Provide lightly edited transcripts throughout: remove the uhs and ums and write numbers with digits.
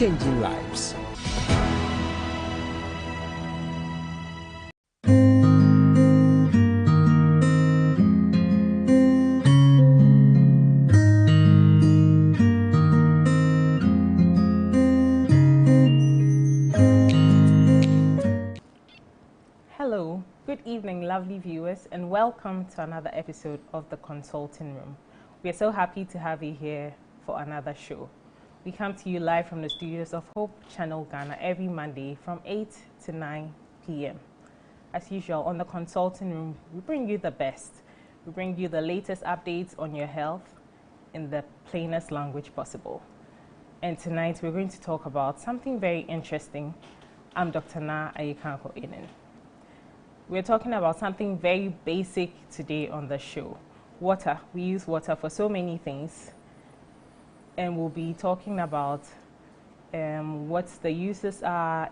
changing lives. Hello, good evening, lovely viewers, and welcome to another episode of The Consulting Room. We are so happy to have you here for another show. We come to you live from the studios of Hope Channel Ghana every Monday from 8 to 9 p.m. As usual, on The Consulting Room, we bring you the best. We bring you the latest updates on your health in the plainest language possible. And tonight, we're going to talk about something very interesting. I'm Dr. Na Ayikanko Inen. We're talking about something very basic today on the show. Water. We use water for so many things. And we'll be talking about what the uses are,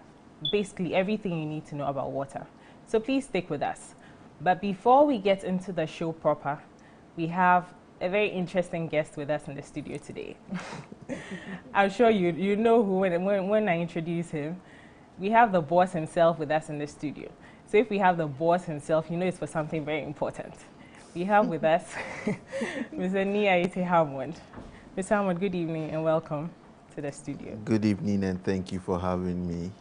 basically everything you need to know about water. So please stick with us. But before we get into the show proper, we have a very interesting guest with us in the studio today. I'm sure you know who when I introduce him. We have the boss himself with us in the studio. So if we have the boss himself, you know it's for something very important. We have with us Mr. Nia Hammond. Mr. Hammond, good evening and welcome to the studio. Good evening and thank you for having me.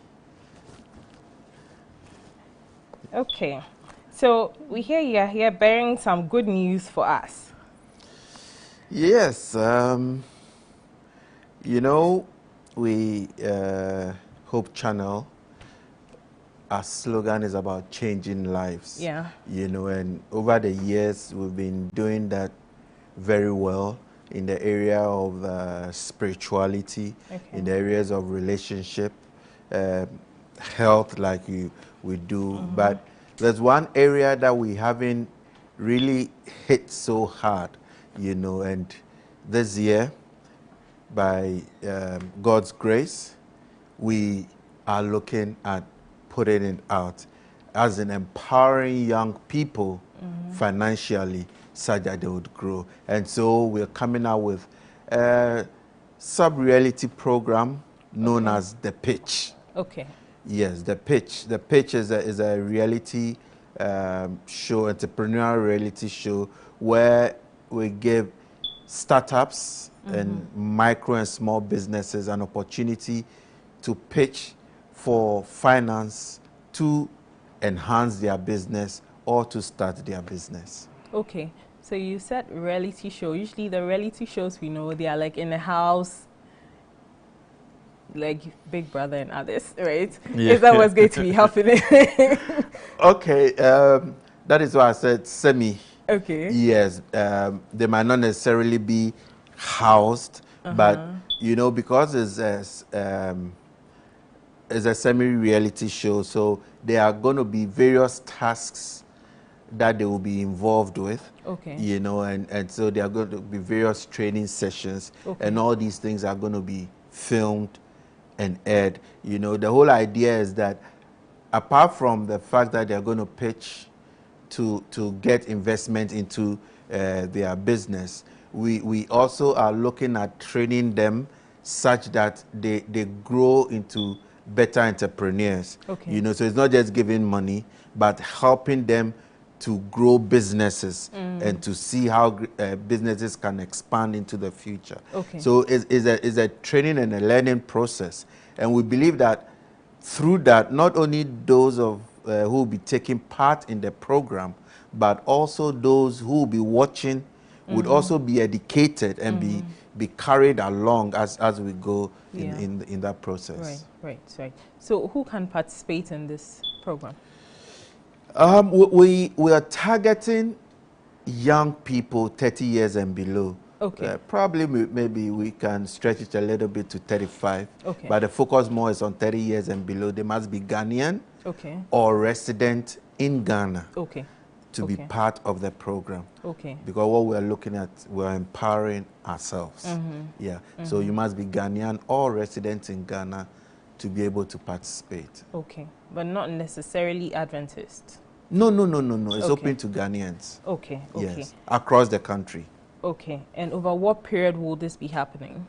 Okay, so we hear you are here bearing some good news for us. Yes, you know, we, Hope Channel, our slogan is about changing lives. Yeah. You know, and over the years, we've been doing that very well in the area of spirituality, Okay. in the areas of relationship, health, like we do. But there's one area that we haven't really hit so hard, you know, and this year, by God's grace, we are looking at putting it out as in empowering young people financially such that they would grow. And so we're coming out with a sub-reality program known as The Pitch. Okay. Yes, The Pitch. The Pitch is a reality show, entrepreneurial reality show, where we give startups and micro and small businesses an opportunity to pitch for finance to enhance their business or to start their business. Okay, so you said reality show. Usually the reality shows we know, they are like in a house, like Big Brother and others, right? Yeah. Is that what's going to be happening? Okay, that is why I said semi. Okay. Yes, they might not necessarily be housed, but you know, because it's a semi-reality show, so there are going to be various tasks that they will be involved with. Okay. You know, and so there are going to be various training sessions, Okay. and all these things are going to be filmed and aired. You know, the whole idea is that apart from the fact that they're going to pitch to get investment into their business, we also are looking at training them such that they grow into better entrepreneurs. Okay. You know, so it's not just giving money, but helping them to grow businesses and to see how businesses can expand into the future. Okay. So it's a training and a learning process. And we believe that through that, not only those of who will be taking part in the program, but also those who will be watching would also be educated and be carried along as we go in that process. Right. So who can participate in this program? We are targeting young people 30 years and below. Okay. Probably maybe we can stretch it a little bit to 35. Okay. But the focus more is on 30 years and below. They must be Ghanaian Okay. or resident in Ghana Okay. to be part of the program. Okay. Because what we're looking at, we're empowering ourselves. Yeah. So you must be Ghanaian or resident in Ghana to be able to participate. Okay. But not necessarily Adventist. No. It's Okay. open to Ghanaians. Okay. Yes. Across the country. Okay. And over what period will this be happening?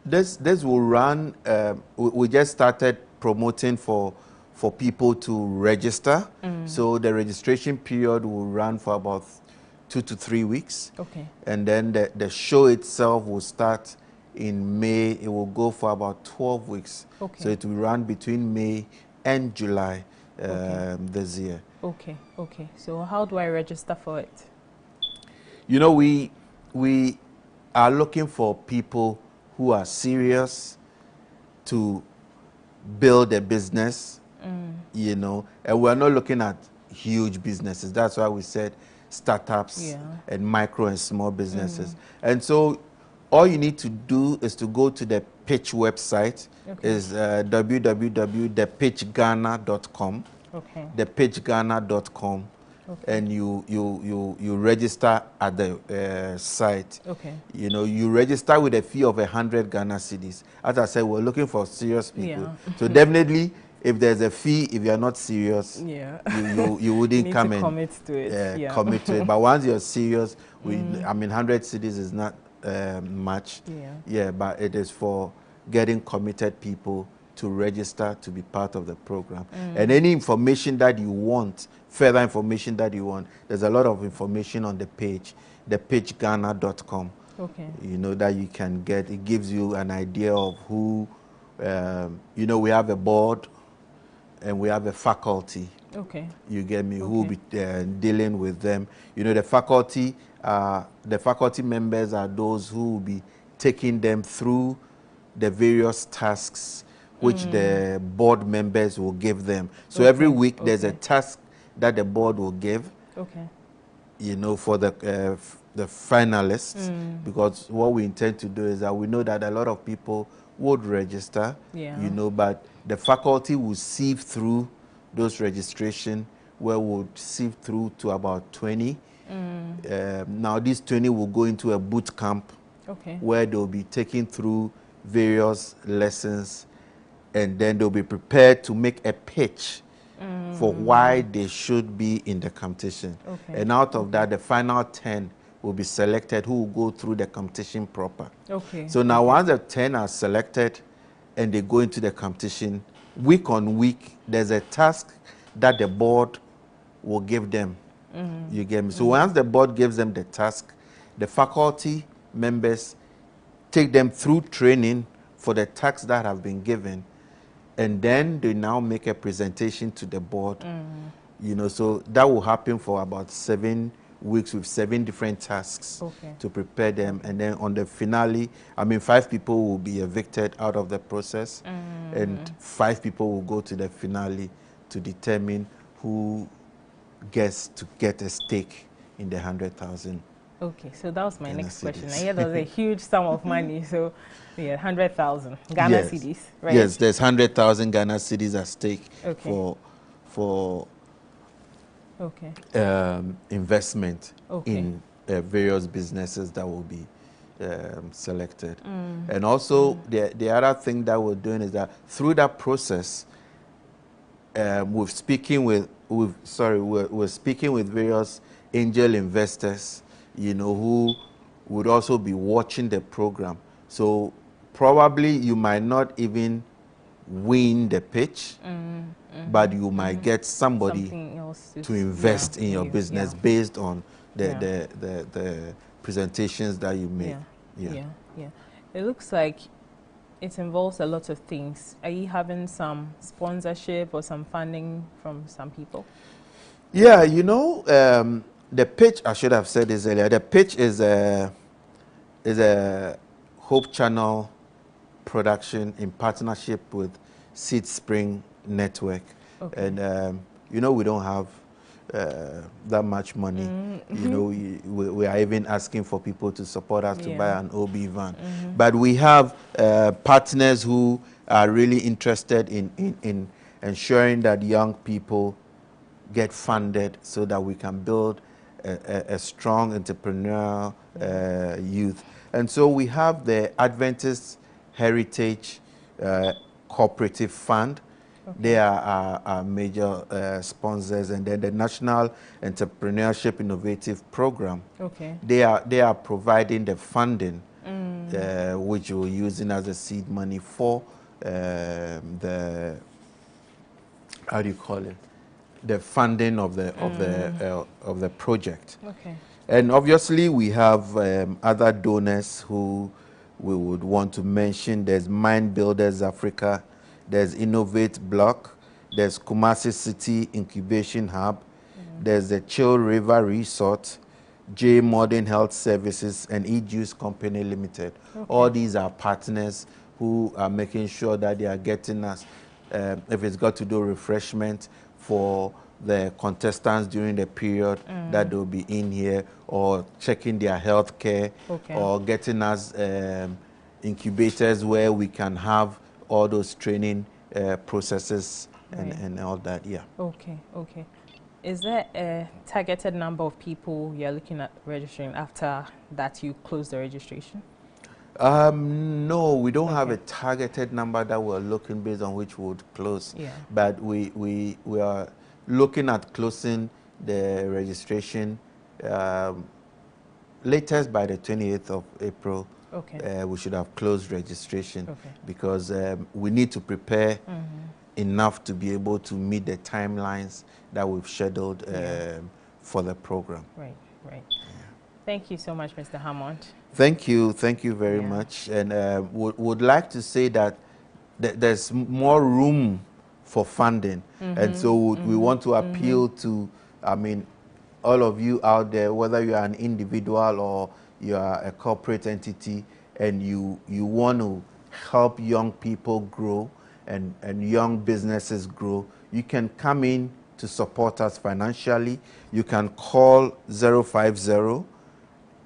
This will run. We just started promoting for people to register. So the registration period will run for about 2 to 3 weeks. Okay. And then the show itself will start in May. It will go for about 12 weeks. Okay. So it will run between May and July Okay. this year. Okay. Okay. So how do I register for it? You know, we are looking for people who are serious to build a business, you know, and we're not looking at huge businesses. That's why we said startups and micro and small businesses. And so all you need to do is to go to the Pitch website. Okay. Is www.thepitchghana.com. Okay. thepitchghana.com. Okay. And you register at the site. Okay. You know, you register with a fee of 100 Ghana cedis. As I said, we're looking for serious people. Yeah. So definitely, if there's a fee, if you're not serious, Yeah. you wouldn't need come to in. commit to it. Yeah. Commit to it. But once you're serious, I mean, 100 cedis is not much. Yeah. Yeah, but it is for getting committed people to register to be part of the program. And any information that you want, further information that you want, there's a lot of information on the page, thepitchghana.com. Okay. You know, that you can get. It gives you an idea of who, you know, we have a board and we have a faculty. Okay. You get me? Who will be dealing with them. You know, the faculty members are those who will be taking them through the various tasks which the board members will give them. So every week there's a task that the board will give. Okay. You know, for the finalists, because what we intend to do is that we know that a lot of people would register. Yeah. You know, but the faculty will sieve through those registration, where we'll sieve through to about 20. Now these 20 will go into a boot camp. Okay. Where they'll be taking through various lessons, and then they'll be prepared to make a pitch for why they should be in the competition. Okay. And out of that, the final 10 will be selected who will go through the competition proper. Okay. So now once the 10 are selected and they go into the competition, week on week, there's a task that the board will give them. You get me? So once the board gives them the task, the faculty members take them through training for the tasks that have been given, and then they now make a presentation to the board. You know, so that will happen for about 7 weeks with 7 different tasks to prepare them. And then on the finale, I mean, 5 people will be evicted out of the process, and 5 people will go to the finale to determine who gets to get a stake in the 100,000. Okay, so that was my Ghana next question. cedis. I hear there was a huge sum of money, so yeah, 100,000 Ghana Yes. cedis, right? Yes, there's 100,000 Ghana cedis at stake for investment in various businesses that will be selected. And also, the other thing that we're doing is that through that process, we're speaking with various angel investors, you know, who would also be watching the program. So probably you might not even win the pitch, but you might get somebody to invest in your business based on the presentations that you make. Yeah. It looks like it involves a lot of things. Are you having some sponsorship or some funding from some people? Yeah, you know, the pitch, I should have said this earlier, the pitch is a Hope Channel production in partnership with Seed Spring Network. And, you know, we don't have that much money. You know, we are even asking for people to support us to buy an OB van. But we have partners who are really interested in ensuring that young people get funded so that we can build a strong entrepreneurial youth. And so we have the Adventist Heritage Cooperative Fund. They are our major sponsors, and then the National Entrepreneurship Innovative Program. They are providing the funding which we're using as a seed money for the, how do you call it, the funding of the project. Okay. And obviously we have other donors who we would want to mention. There's Mind Builders Africa, there's Innovate Block, there's Kumasi City Incubation Hub, there's the Chill River Resort, J Modern Health Services, and E-Juice Company Limited. Okay. All these are partners who are making sure that they are getting us, if it's got to do refreshment for the contestants during the period that they'll be in here, or checking their health care, or getting us incubators where we can have all those training processes and all that, yeah. Okay, okay. Is there a targeted number of people you're looking at registering after that you close the registration? No, we don't have a targeted number that we're looking based on which we would close. Yeah. But we are looking at closing the registration latest by the 28th of April. Okay. We should have closed registration because we need to prepare enough to be able to meet the timelines that we've scheduled for the program. Right, right. Yeah. Thank you so much, Mr. Hammond. Thank you very much. And would like to say that there's more room for funding. And so we want to appeal to, I mean, all of you out there, whether you are an individual or you are a corporate entity, and you want to help young people grow and young businesses grow, you can come in to support us financially. You can call 050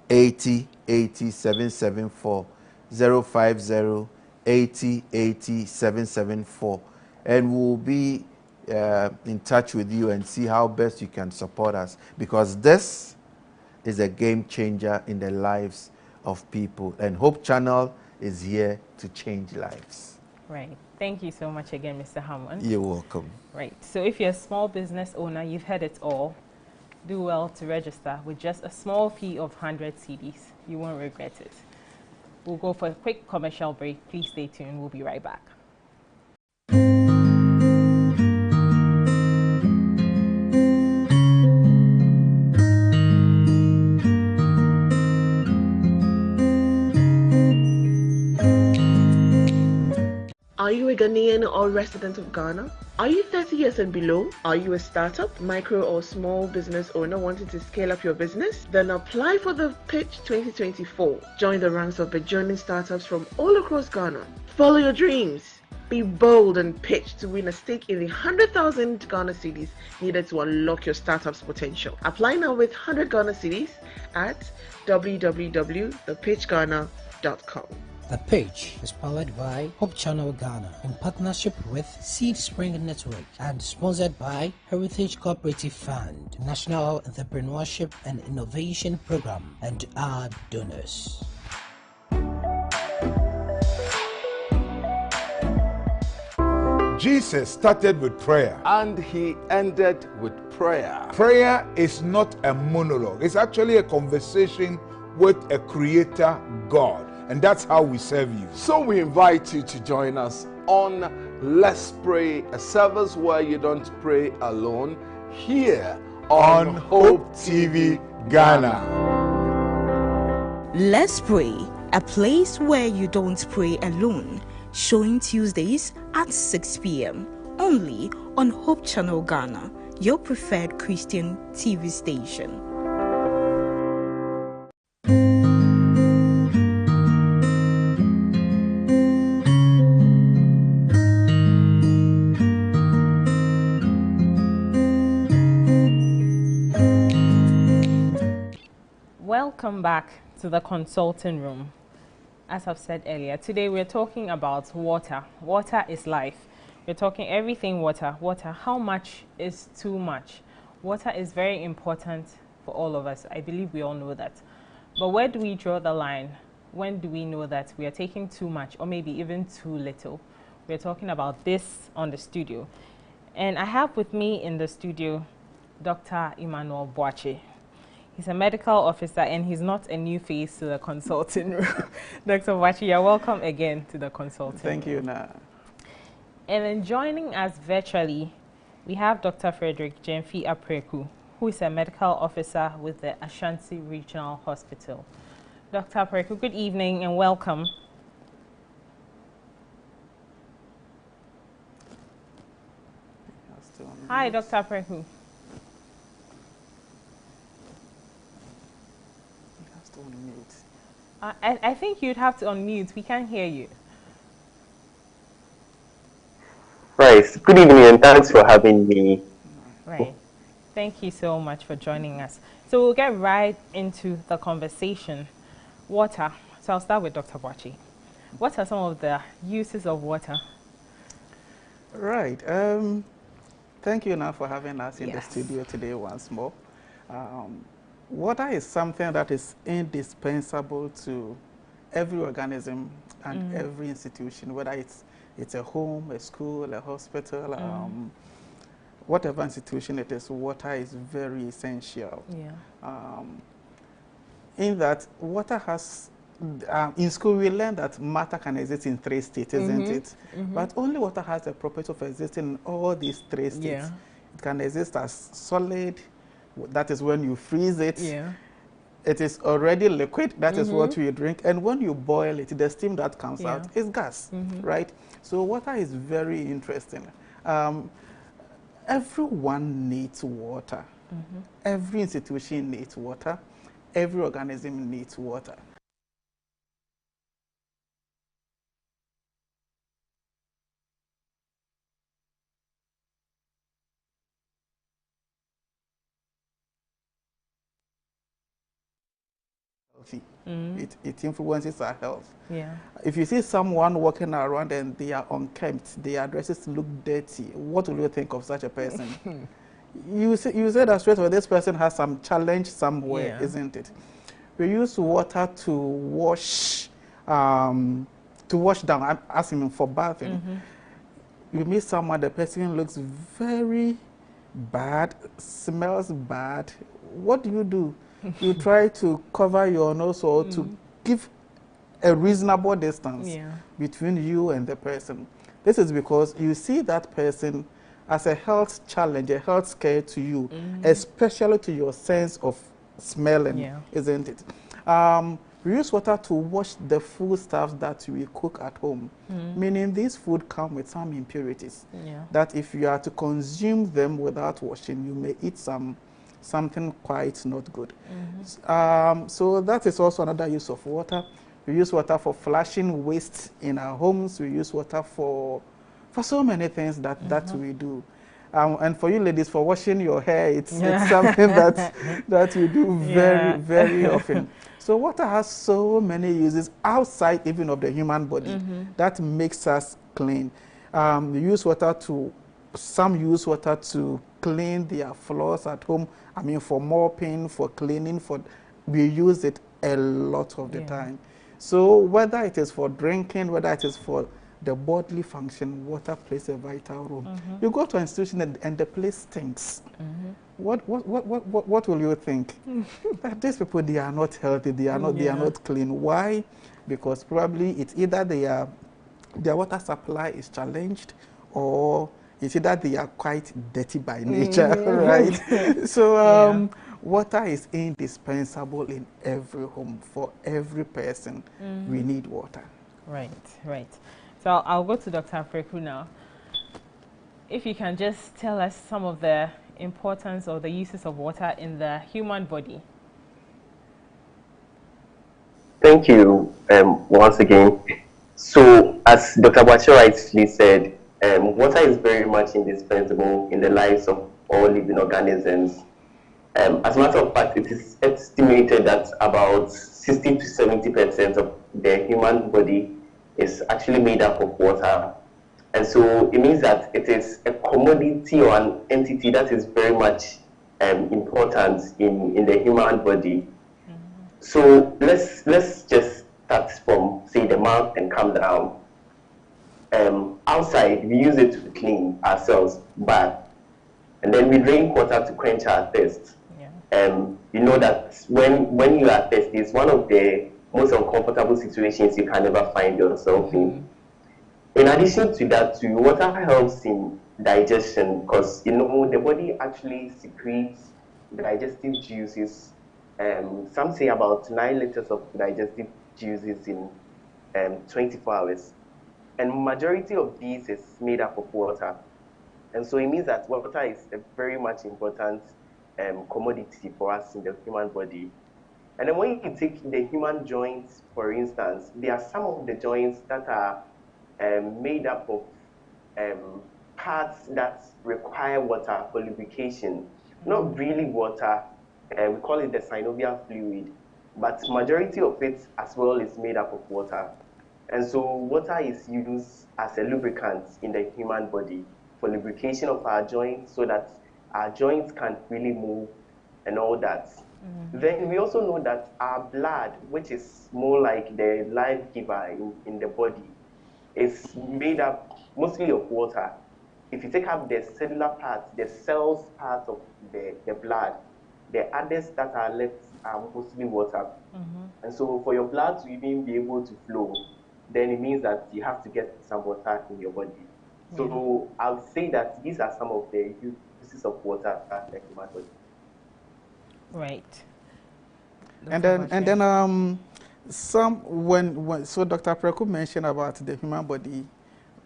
80 80 774, 050 80 80 774, and we'll be in touch with you and see how best you can support us, because this is a game changer in the lives of people, and Hope Channel is here to change lives. Right. Thank you so much again, Mr. Hammond. You're welcome. Right. So if you're a small business owner, you've heard it all. Do well to register with just a small fee of 100 cedis. You won't regret it. We'll go for a quick commercial break. Please stay tuned. We'll be right back. Are you a Ghanaian or resident of Ghana? Are you 30 years and below? Are you a startup, micro or small business owner wanting to scale up your business? Then apply for the Pitch 2024. Join the ranks of burgeoning startups from all across Ghana. Follow your dreams. Be bold and pitch to win a stake in the 100,000 Ghana cedis needed to unlock your startup's potential. Apply now with 100 Ghana cedis at www.thepitchghana.com. The Pitch is powered by Hope Channel Ghana in partnership with Seed Spring Network and sponsored by Heritage Cooperative Fund, National Entrepreneurship and Innovation Program, and our donors. Jesus started with prayer. And he ended with prayer. Prayer is not a monologue. It's actually a conversation with a creator, God. And that's how we serve you. So we invite you to join us on Let's Pray, a service where you don't pray alone, here on Hope TV Ghana. Let's Pray, a place where you don't pray alone, showing Tuesdays at 6 p.m. only on Hope Channel Ghana, your preferred Christian TV station. Welcome back to the consulting room. As I've said earlier, today we're talking about water. Water is life. We're talking everything water. Water, how much is too much? Water is very important for all of us. I believe we all know that. But where do we draw the line? When do we know that we are taking too much or maybe even too little? We're talking about this on the studio. And I have with me in the studio Dr. Emmanuel Boakye. He's a medical officer and he's not a new face to the consulting room. Dr. Boakye, you're welcome again to the consulting room. Thank you, Na. And then joining us virtually, we have Dr. Frederick Gyamfi Apreku, who is a medical officer with the Ashanti Regional Hospital. Dr. Apreku, good evening and welcome. Hi, Dr. Apreku. I think you'd have to unmute. We can't hear you. Right. Good evening and thanks for having me. Right. Thank you so much for joining us. So we'll get right into the conversation. Water. So I'll start with Dr. Boakye. What are some of the uses of water? Right. Thank you now for having us in the studio today once more. Water is something that is indispensable to every organism and every institution, whether it's a home, a school, a hospital, whatever institution it is, water is very essential. Yeah. In that, water has, in school we learn that matter can exist in 3 states, isn't it? But only water has the property of existing in all these 3 states. Yeah. It can exist as solid, that is when you freeze it. Yeah. It is already liquid, that is what you drink. And when you boil it, the steam that comes out is gas, right? So water is very interesting. Everyone needs water. Every institution needs water. Every organism needs water. It influences our health. Yeah. If you see someone walking around and they are unkempt, their dresses look dirty, what will you think of such a person? you say that straight away, this person has some challenge somewhere, isn't it? We use water to wash down. I'm asking for bathing. You meet someone, the person looks very bad, smells bad. What do? You try to cover your nose or to give a reasonable distance between you and the person. This is because you see that person as a health challenge, a health scare to you, especially to your sense of smelling, isn't it? We use water to wash the foodstuffs that we cook at home, meaning these food come with some impurities that if you are to consume them without washing, you may eat something quite not good. So that is also another use of water. We use water for flushing waste in our homes. We use water for so many things that we do. And for you ladies, for washing your hair, it's something that we do very, very often. So water has so many uses outside even of the human body that makes us clean. We use water to, some use water to clean their floors at home. I mean, for mopping, for cleaning, we use it a lot of the time. So whether it is for drinking, whether it is for the bodily function, water plays a vital role. You go to an institution and the place stinks. What will you think? That these people, they are not healthy, they are not clean. Why? Because probably it's either their water supply is challenged, or it's either they are quite dirty by nature, right? So water is indispensable in every home. For every person, we need water. Right. So I'll go to Dr. Apreku now. If you can just tell us some of the importance or the uses of water in the human body. Thank you once again. So as Dr. Boakye rightly said, water is very much indispensable in the lives of all living organisms. As a matter of fact, it is estimated that about 60 to 70% of the human body is actually made up of water. And so it means that it is a commodity or an entity that is very much important in the human body. So let's just start from, say, the mouth and come down. Outside, we use it to clean ourselves, bath, and then we drink water to quench our thirst. you know that when you are thirsty, it's one of the most uncomfortable situations you can ever find yourself in. In addition to that, too, water helps in digestion because you know the body actually secretes digestive juices. Some say about 9 liters of digestive juices in 24 hours, and majority of these is made up of water. And so it means that water is a very much important commodity for us in the human body. And then when you take the human joints, for instance, there are some of the joints that are made up of parts that require water for lubrication. Not really water, we call it the synovial fluid, but majority of it as well is made up of water. And so water is used as a lubricant in the human body for lubrication of our joints so that our joints can really move and all that. Then we also know that our blood, which is more like the life giver in the body, is made up mostly of water. If you take up the cellular part, the cells part of the blood, the others that are left are mostly water. And so for your blood to even be able to flow, then it means that you have to get some water in your body. So I would say that these are some of the uses of water in the human body. Right. And then so Dr. Preku mentioned about the human body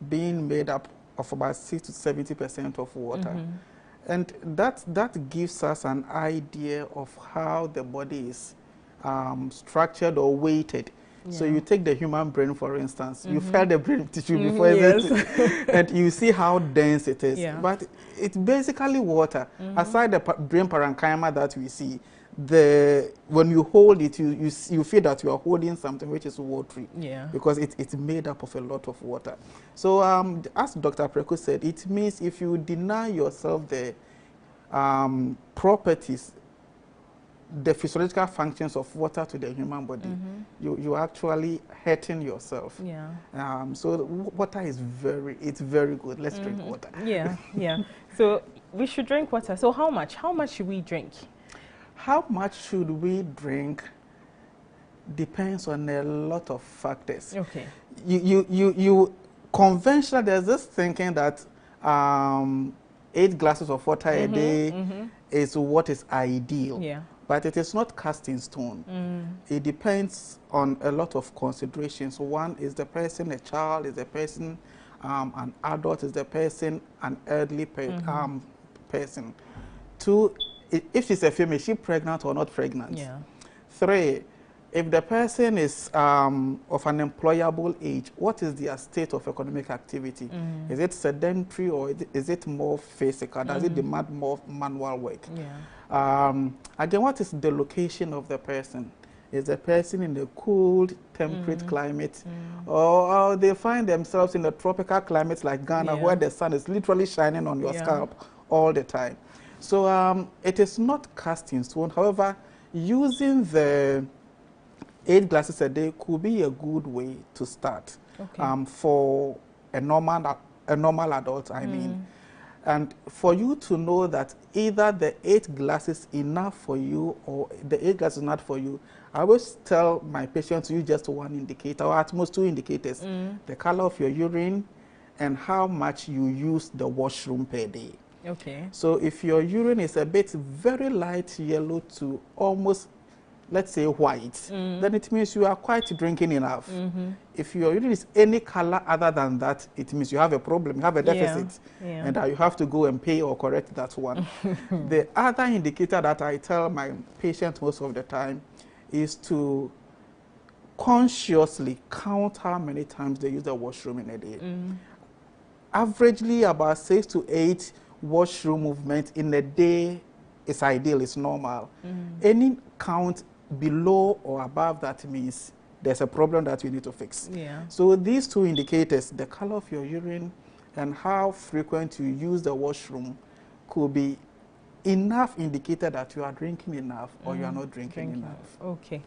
being made up of about 60 to 70% of water. And that gives us an idea of how the body is structured or weighted. So you take the human brain, for instance. You felt the brain tissue before, and you see how dense it is. But it's basically water. Aside the brain parenchyma that we see, when you hold it, you feel that you are holding something which is watery, because it's made up of a lot of water. So as Dr. Preku said, it means if you deny yourself the properties, the physiological functions of water to the human body, you're actually hurting yourself. So water is very good. Let's drink water. So we should drink water. So how much should we drink? How much should we drink depends on a lot of factors. You conventional, there's this thinking that 8 glasses of water a day is what is ideal. But it is not cast in stone. It depends on a lot of considerations. One, is the person a child? Is the person an adult? Is the person an elderly person? 2, if she's a female, is she pregnant or not pregnant? 3, if the person is of an employable age, what is their state of economic activity? Is it sedentary or is it more physical? Does it demand more manual work? Again, what is the location of the person? Is the person in a cool, temperate climate? Or they find themselves in a tropical climate like Ghana, where the sun is literally shining on your scalp all the time? So it is not cast in stone. However, using the 8 glasses a day could be a good way to start for a normal adult, I mean. And for you to know that either the 8 glasses enough for you or the 8 glasses not for you, I always tell my patients to use just one indicator, or at most 2 indicators: the color of your urine and how much you use the washroom per day. So if your urine is a bit very light yellow to almost, let's say, white, then it means you are quite drinking enough. If your urine is any color other than that, it means you have a problem, you have a deficit, and you have to go and pay or correct that one. The other indicator that I tell my patients most of the time is to consciously count how many times they use the washroom in a day. Averagely, about 6 to 8 washroom movements in a day is ideal, is normal. Any count below or above that means there's a problem that you need to fix. So these 2 indicators, the color of your urine and how frequent you use the washroom, could be enough indicator that you are drinking enough or you are not drinking enough. Okay.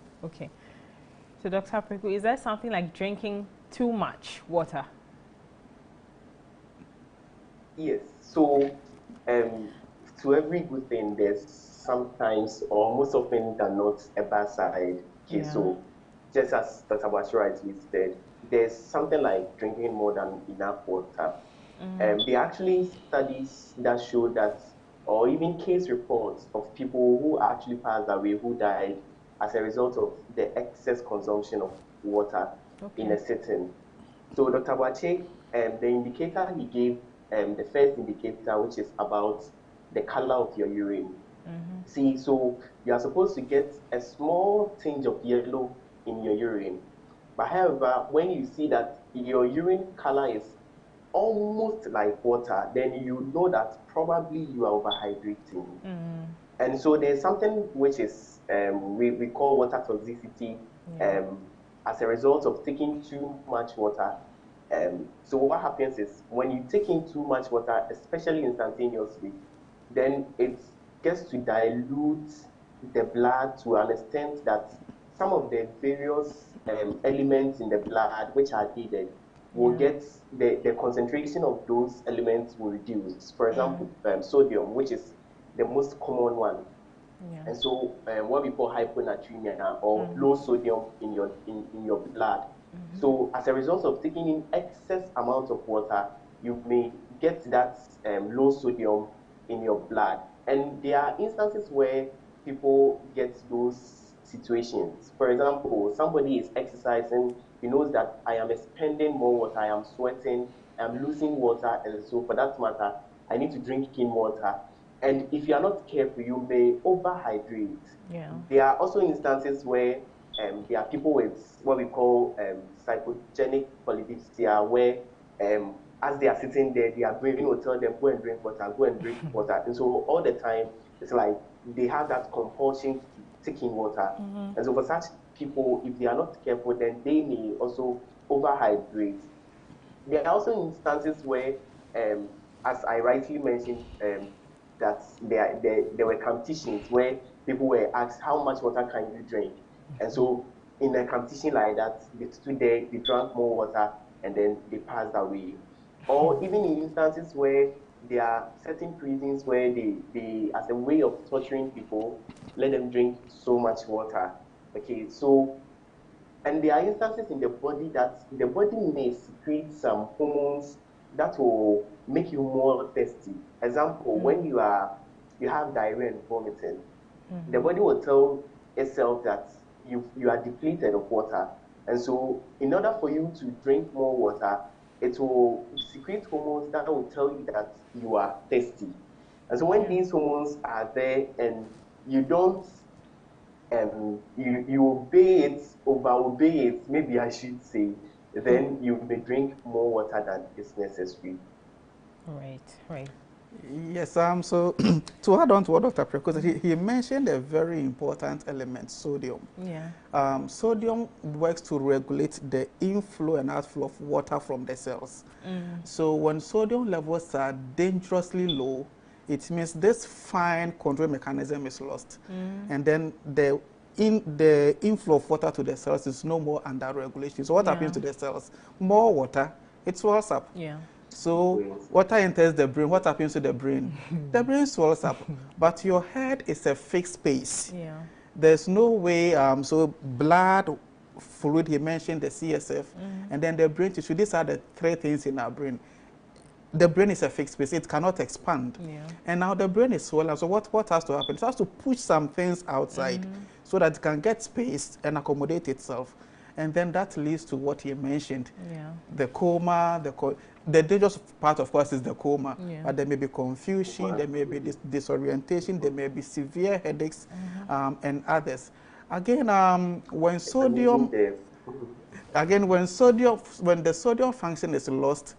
So Dr. Preku, is there something like drinking too much water? Yes. So to every good thing, there's sometimes or most often than not a bad side. Okay, so just as Dr. Bashir rightly said, there's something like drinking more than enough water. There are actually studies that show that, or even case reports of people who actually passed away, who died as a result of the excess consumption of water in a setting. So Dr. Wache, the indicator he gave, the first indicator, which is about the color of your urine. See, so you are supposed to get a small tinge of yellow in your urine. But however, when you see that your urine color is almost like water, then you know that probably you are overhydrating. And so there's something which is we call water toxicity as a result of taking too much water. So what happens is when you take in too much water, especially instantaneously, then it gets to dilute the blood to an extent that some of the various elements in the blood which are needed will get the concentration of those elements will reduce. For example, sodium, which is the most common one. And so what we call hyponatremia or low sodium in your blood. So as a result of taking in excess amounts of water, you may get that low sodium in your blood. And there are instances where people get those situations. For example, somebody is exercising, he knows that I am expending more water, I am sweating, I am losing water, and so for that matter, I need to drink in water. And if you are not careful, you may overhydrate. There are also instances where there are people with what we call psychogenic polydipsia, where as they are sitting there, their brain will tell them, go and drink water, go and drink water. And so all the time, it's like they have that compulsion to take in water. And so for such people, if they are not careful, then they may also overhydrate. There are also instances where, as I rightly mentioned, that there were competitions where people were asked, how much water can you drink? And so in a competition like that, they stood there, they drank more water, and then they passed away. Or even in instances where there are certain prisons where they as a way of torturing people, let them drink so much water. Okay, so, and there are instances in the body that the body may secrete some hormones that will make you more thirsty. Example, when you have diarrhea and vomiting, the body will tell itself that you are depleted of water. And so in order for you to drink more water, it will secrete hormones that will tell you that you are thirsty. And so when these hormones are there and you don't, you obey it, over-obey it, maybe I should say, then you may drink more water than is necessary. Right. Yes, so to add on to what Dr. Preco said, he mentioned a very important element, sodium. Sodium works to regulate the inflow and outflow of water from the cells. So when sodium levels are dangerously low, it means this fine control mechanism is lost. And then the inflow of water to the cells is no more under regulation. So what happens to the cells? More water, it swells up. So water enters the brain. What happens to the brain? The brain swells up, but your head is a fixed space. There's no way, so blood, fluid, he mentioned the CSF, and then the brain tissue. These are the three things in our brain. The brain is a fixed space. It cannot expand. And now the brain is swollen. So what has to happen? It has to push some things outside so that it can get space and accommodate itself. And then that leads to what he mentioned, the coma, the dangerous part, of course, is the coma. But there may be confusion, there may be disorientation, there may be severe headaches, and others. Again, when the sodium function is lost,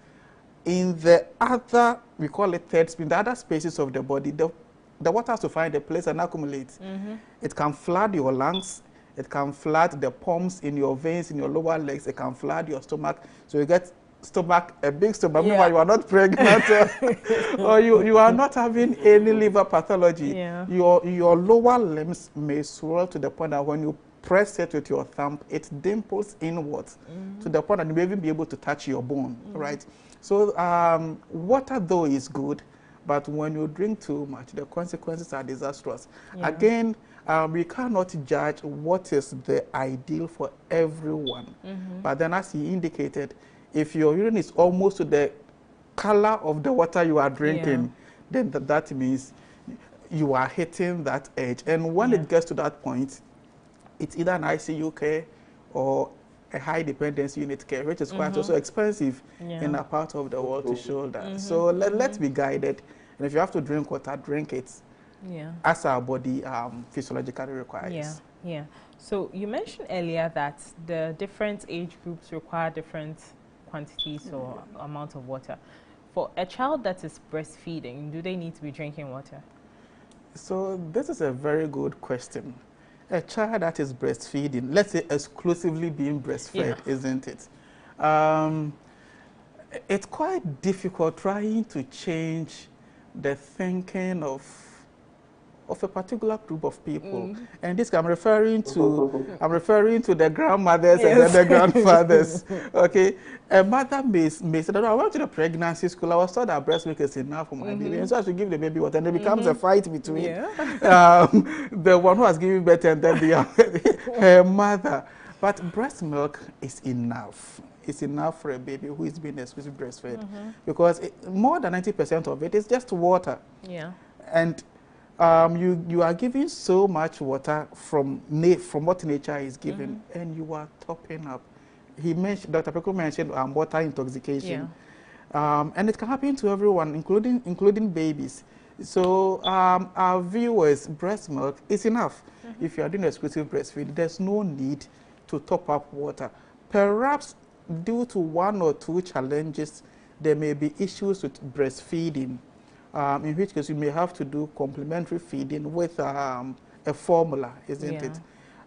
in the other, we call it third space, the other spaces of the body, the water has to find a place and accumulate. It can flood your lungs. It can flood the pumps in your veins, in your lower legs. It can flood your stomach. So you get a big stomach. Meanwhile, you are not pregnant or you are not having any liver pathology. Your lower limbs may swell to the point that when you press it with your thumb, it dimples inwards to the point that you may even be able to touch your bone, right? So water, though, is good, But when you drink too much, the consequences are disastrous. Yeah. Again, we cannot judge what is the ideal for everyone. But then, as he indicated, if your urine is almost to the color of the water you are drinking, then that means you are hitting that edge. And when it gets to that point, it's either an ICU care or a high dependency unit care, which is quite also expensive in a part of the world to shoulder. So let's be guided. And if you have to drink water, drink it as our body physiologically requires. Yeah. So you mentioned earlier that the different age groups require different quantities or amount of water. For a child that is breastfeeding, do they need to be drinking water? So this is a very good question. A child that is breastfeeding, let's say exclusively being breastfed, isn't it? It's quite difficult trying to change the thinking of a particular group of people. And this I'm referring to the grandmothers and then the grandfathers. Okay, a mother may say that I went to the pregnancy school. I was told that breast milk is enough for my baby, and so I should give the baby water. And it becomes a fight between the one who has given birth and then her mother. But breast milk is enough. It's enough for a baby who is being exclusively breastfed because more than 90% of it is just water. Yeah, and you are giving so much water from what nature is given, and you are topping up. Dr. Preku mentioned water intoxication, and it can happen to everyone, including babies. So our viewers, breast milk is enough. If you are doing exclusive breastfeeding, there's no need to top up water. Perhaps due to one or two challenges, there may be issues with breastfeeding. In which case you may have to do complementary feeding with a formula, isn't it?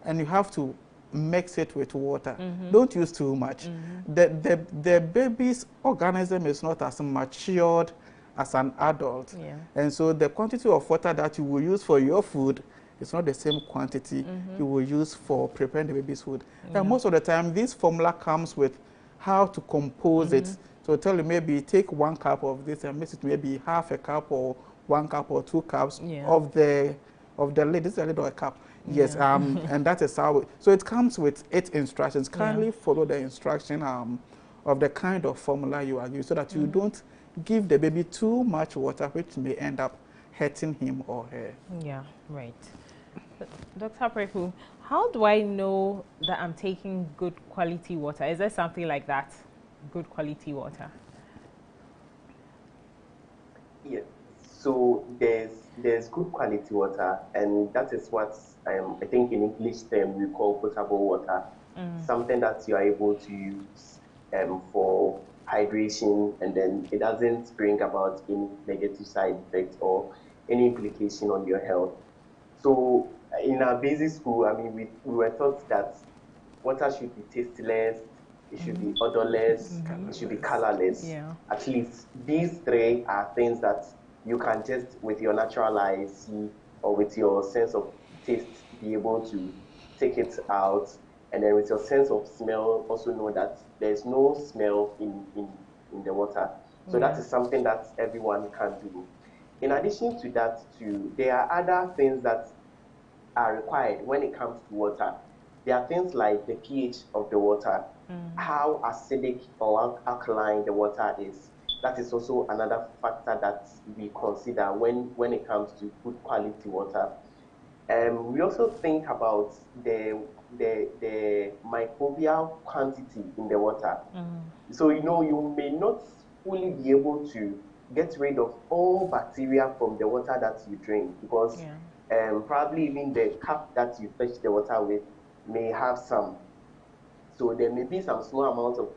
And you have to mix it with water. Don't use too much. The baby's organism is not as matured as an adult. And so the quantity of water that you will use for your food is not the same quantity you will use for preparing the baby's food. And most of the time, this formula comes with how to compose it. So tell you maybe take 1 cup of this and mix it maybe half a cup or 1 cup or 2 cups of the lid. This is a lid or a cup. Yes, and that is how so it comes with its instructions. Kindly follow the instruction of the kind of formula you are using so that you don't give the baby too much water, which may end up hurting him or her. Yeah, right. Dr. Preku, how do I know that I'm taking good quality water? Is there something like that? Good quality water? Yes. So there's good quality water, and that is what I think in English term we call potable water. Something that you are able to use for hydration, and then it doesn't bring about any negative side effects or any implication on your health. So in our basic school, I mean, we were taught that water should be tasteless, it should be odorless, it should be colorless. At least these three are things that you can just, with your natural eyes, see, or with your sense of taste, be able to take it out. And then with your sense of smell, also know that there's no smell in the water. So that is something that everyone can do. In addition to that, too, there are other things that are required when it comes to water. There are things like the pH of the water, how acidic or alkaline the water is. That is also another factor that we consider when it comes to good quality water. We also think about the microbial quantity in the water. So, you may not fully be able to get rid of all bacteria from the water that you drink because probably even the cup that you fetch the water with may have some. So there may be some small amount of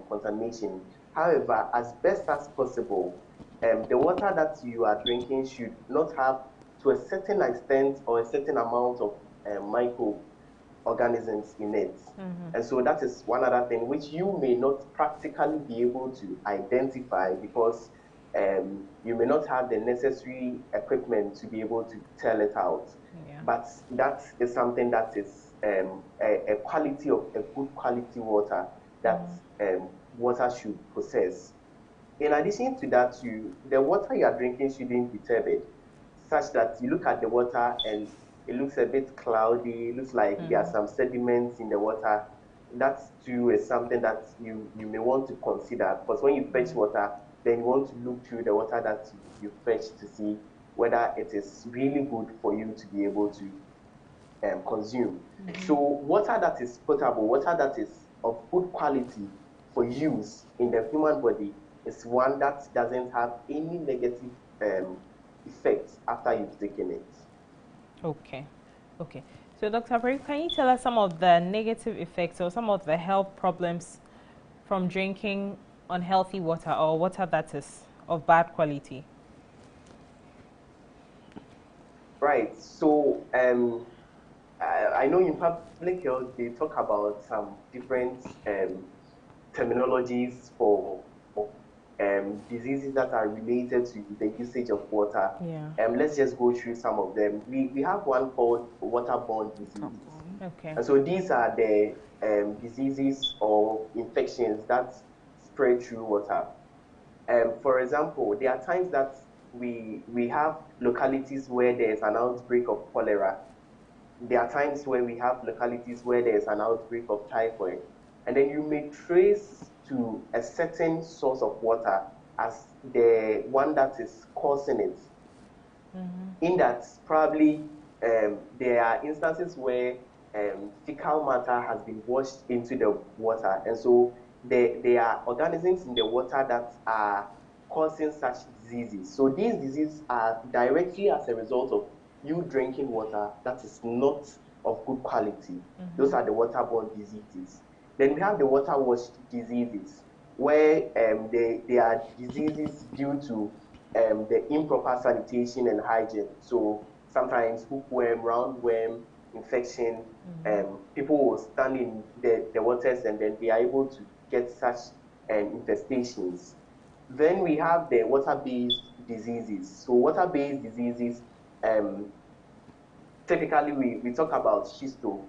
contamination. However, as best as possible, the water that you are drinking should not have, to a certain extent or a certain amount of microorganisms in it. And so that is one other thing which you may not practically be able to identify because you may not have the necessary equipment to be able to tell it out. But that is something that is a quality of a good quality water that water should possess. in addition to that, the water you are drinking shouldn't be turbid, such that you look at the water and it looks a bit cloudy, it looks like there are some sediments in the water. That too is something that you may want to consider, because when you fetch water, then you want to look through the water that you fetch to see whether it is really good for you to be able to consume. So water that is potable, water that is of good quality for use in the human body, is one that doesn't have any negative effects after you've taken it. Okay. So Dr. Apreku, can you tell us some of the negative effects or some of the health problems from drinking unhealthy water or water that is of bad quality? Right. So I know in public health they talk about some different terminologies for diseases that are related to the usage of water. Yeah. Let's just go through some of them. We have one called waterborne diseases. Okay. And so these are the diseases or infections that spread through water. For example, there are times that we have localities where there's an outbreak of cholera. There are times where we have localities where there's an outbreak of typhoid. And then you may trace to a certain source of water as the one that is causing it. In that probably there are instances where fecal matter has been washed into the water, and so there are organisms in the water that are causing such diseases. So these diseases are directly as a result of you drinking water that is not of good quality. Those are the waterborne diseases. Then we have the water-washed diseases, where they are diseases due to the improper sanitation and hygiene. So sometimes hookworm, roundworm infection, people will stand in the waters and then they are able to get such infestations. Then we have the water-based diseases. So water-based diseases, typically we talk about schisto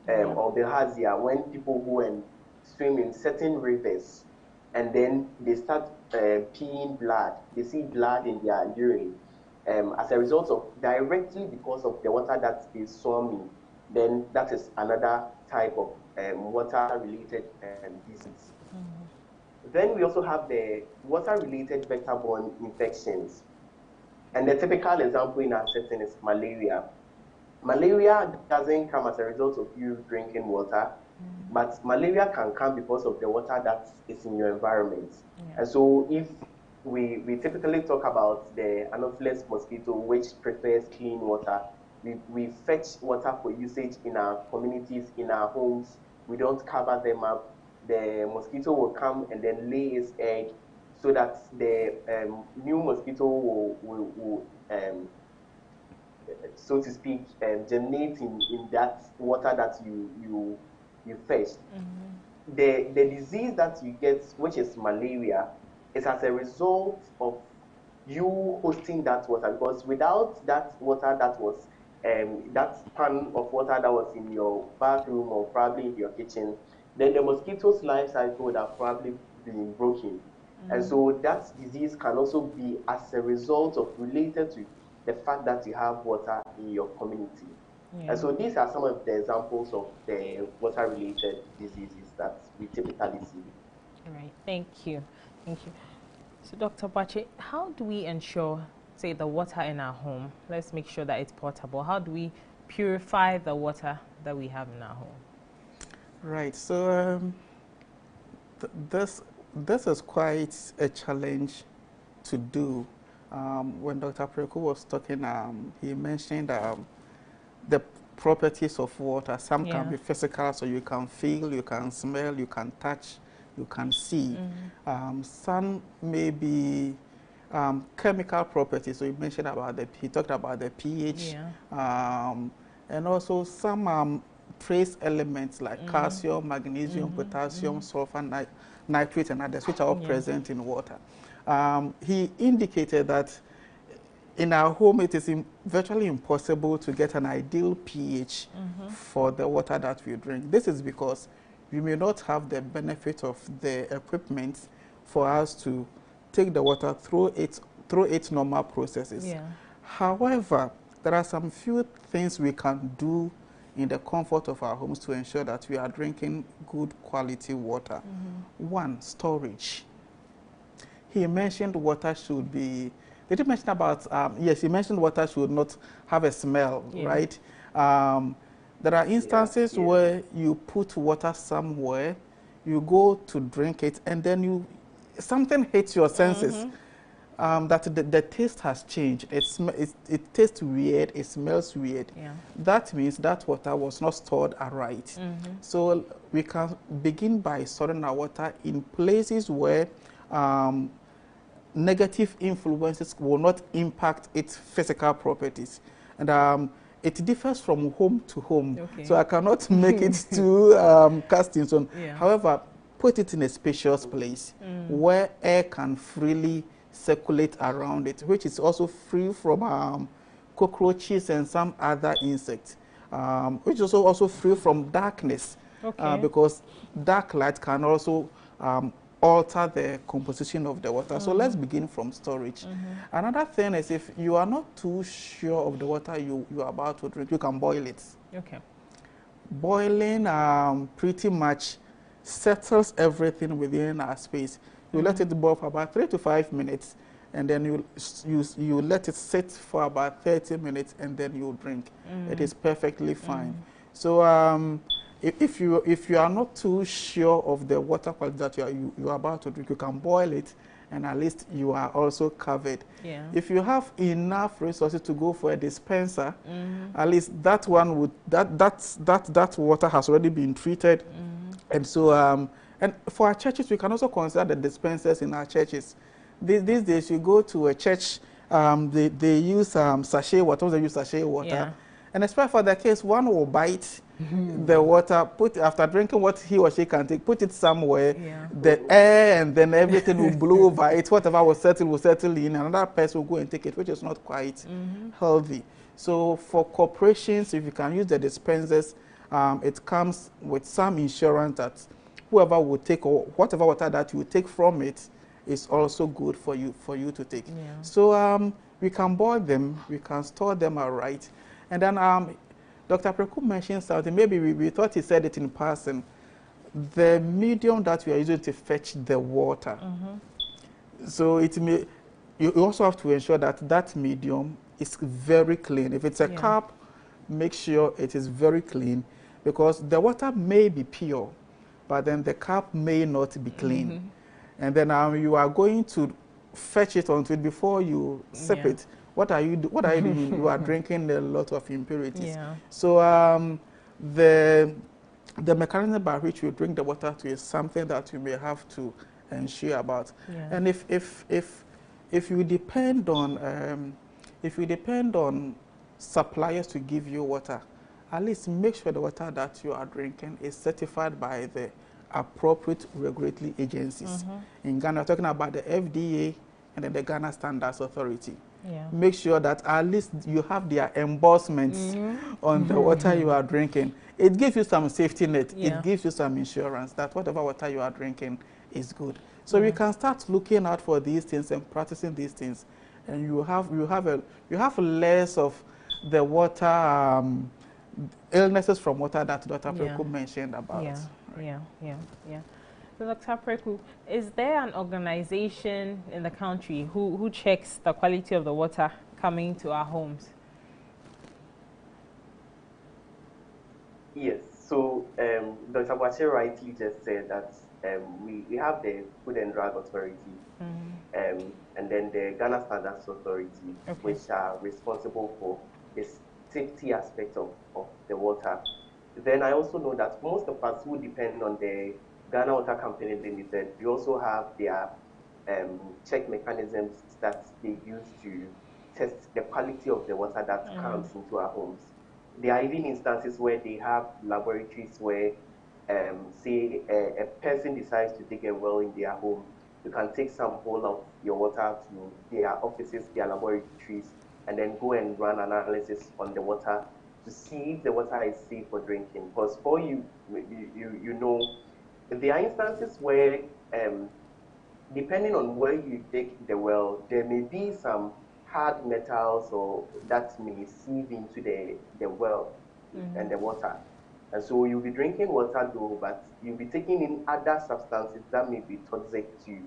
or bilharzia, when people go and swim in certain rivers and then they start peeing blood. They see blood in their urine as a result of directly because of the water that they swam in. Then that is another type of water-related disease. Then we also have the water-related vector-borne infections. And the typical example in our setting is malaria. Malaria doesn't come as a result of you drinking water, but malaria can come because of the water that is in your environment. And so if we typically talk about the Anopheles mosquito, which prefers clean water, we fetch water for usage in our communities, in our homes. We don't cover them up. The mosquito will come and then lay its egg so that the new mosquito will so to speak, germinate in that water that you fetched. The disease that you get, which is malaria, is as a result of you hosting that water, because without that water that was that pan of water that was in your bathroom or probably in your kitchen, then the mosquito's life cycle would have probably been broken. And so that disease can also be as a result of related to the fact that you have water in your community. And so these are some of the examples of the water-related diseases that we typically see. All right, thank you. So Dr. Boakye, how do we ensure, say, the water in our home? Let's make sure that it's potable. How do we purify the water that we have in our home? Right, so this is quite a challenge to do. When Dr. Apreku was talking, he mentioned the properties of water. Some can be physical, so you can feel, you can smell, you can touch, you can see. Some may be chemical properties. So he mentioned about he talked about the pH, and also some trace elements like calcium, magnesium, potassium, sulfur, nitrate, and others, which are all present in water. He indicated that in our home it is virtually impossible to get an ideal pH for the water that we drink. This is because we may not have the benefit of the equipment for us to take the water through its normal processes. Yeah. However, there are some few things we can do in the comfort of our homes to ensure that we are drinking good quality water. One, storage. He mentioned water should be, did he mention about, yes, he mentioned water should not have a smell, right? There are instances where you put water somewhere, you go to drink it, and then something hits your senses. That the taste has changed. It tastes weird, it smells weird. That means that water was not stored aright. So we can begin by storing our water in places where negative influences will not impact its physical properties. And it differs from home to home. So I cannot make it too cast in stone. However, put it in a spacious place where air can freely circulate around it, which is also free from cockroaches and some other insects, which is also free from darkness, because dark light can also alter the composition of the water. So let's begin from storage. Another thing is, if you are not too sure of the water you are about to drink, you can boil it. Boiling pretty much settles everything within our space. You let it boil for about 3 to 5 minutes, and then you let it sit for about 30 minutes, and then you drink. It is perfectly fine. So if you are not too sure of the water quality that you are about to drink, you can boil it, and at least you are also covered. If you have enough resources to go for a dispenser, at least that one would that water has already been treated, and so. And for our churches, we can also consider the dispensers in our churches. These days, you go to a church, they use sachet water. They use sachet water, and especially for the case, one will bite the water, after drinking what he or she can take, put it somewhere. The air and then everything will blow over it. Whatever will settle in. Another person will go and take it, which is not quite healthy. So for corporations, if you can use the dispensers, it comes with some insurance that whoever will take, or whatever water that you take from it, is also good for you to take. So we can boil them, we can store them aright. And then Dr. Preku mentioned something, maybe we thought he said it in passing, the medium that we are using to fetch the water. So you also have to ensure that that medium is very clean. If it's a cup, make sure it is very clean, because the water may be pure, but then the cup may not be clean. And then you are going to fetch it onto it before you sip it. What are you doing? You are drinking a lot of impurities. So the mechanism by which you drink the water to is something that you may have to ensure about. And if you depend on suppliers to give you water, at least make sure the water that you are drinking is certified by the appropriate regulatory agencies. In Ghana, we're talking about the FDA and then the Ghana Standards Authority. Make sure that at least you have their endorsements on the water you are drinking. It gives you some safety net. It gives you some insurance that whatever water you are drinking is good. So you can start looking out for these things and practicing these things, and you have less of the water illnesses from water that Dr. Preku mentioned about. So Dr. Preku, is there an organization in the country who checks the quality of the water coming to our homes? Yes, so Dr. Boakye rightly just said that we have the Food and Drug Authority and then the Ghana Standards Authority, which are responsible for this safety aspect of the water. Then I also know that most of us who depend on the Ghana Water Company Limited, we also have their check mechanisms that they use to test the quality of the water that comes into our homes. There are even instances where they have laboratories where, say, a person decides to dig a well in their home. You can take sample of your water to their offices, their laboratories, and then go and run analysis on the water to see if the water is safe for drinking. Because for you know, there are instances where depending on where you dig the well, there may be some hard metals or that may sieve into the well and the water. And so you'll be drinking water though, but you'll be taking in other substances that may be toxic to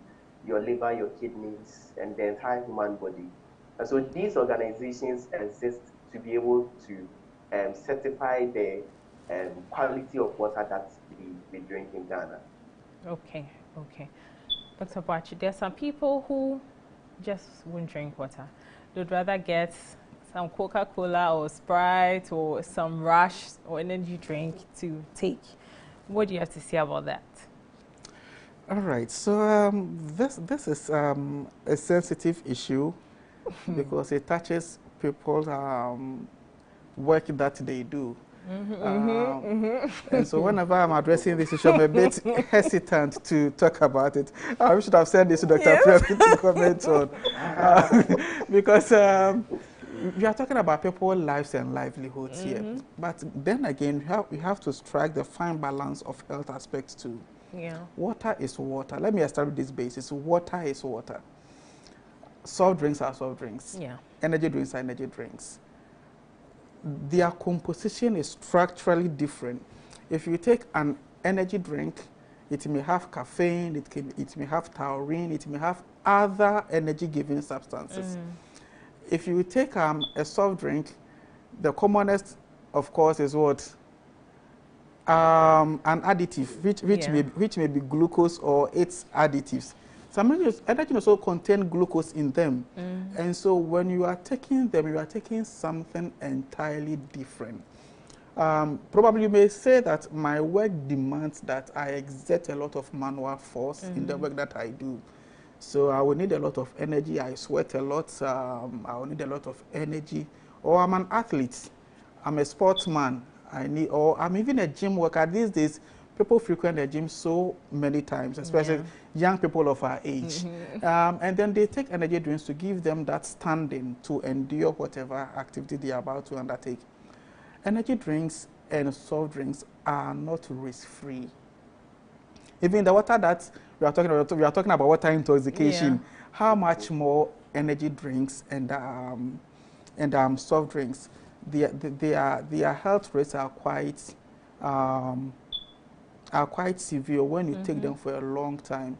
your liver, your kidneys, and the entire human body. And so these organizations exist to be able to certify the quality of water that we drink in Ghana. Okay. Dr. Boakye, there are some people who just won't drink water. They'd rather get some Coca-Cola or Sprite or some Rush or energy drink to take. What do you have to say about that? All right, so this is a sensitive issue because it touches people's work that they do. And so whenever I'm addressing this issue, I'm a bit hesitant to talk about it. I should have said this to Dr. Prep to comment on. Because we are talking about people's lives and livelihoods here. But then again, we have to strike the fine balance of health aspects too. Yeah. Water is water. Let me establish this basis. Water is water. Soft drinks are soft drinks. Yeah. Energy drinks are energy drinks. Their composition is structurally different. If you take an energy drink, it may have caffeine, it may have taurine, it may have other energy-giving substances. If you take a soft drink, the commonest, of course, is what? An additive, which may be glucose or its additives. Some energy also contain glucose in them. And so when you are taking them, you are taking something entirely different. Probably you may say that my work demands that I exert a lot of manual force in the work that I do. So I will need a lot of energy. I sweat a lot. I will need a lot of energy. Or I'm an athlete. I'm a sportsman. Or I'm even a gym worker. These days, people frequent the gym so many times, especially young people of our age. And then they take energy drinks to give them that standing to endure whatever activity they are about to undertake. Energy drinks and soft drinks are not risk-free. Even the water that we are talking about water intoxication. How much more energy drinks and soft drinks? Their health risks are quite severe when you take them for a long time.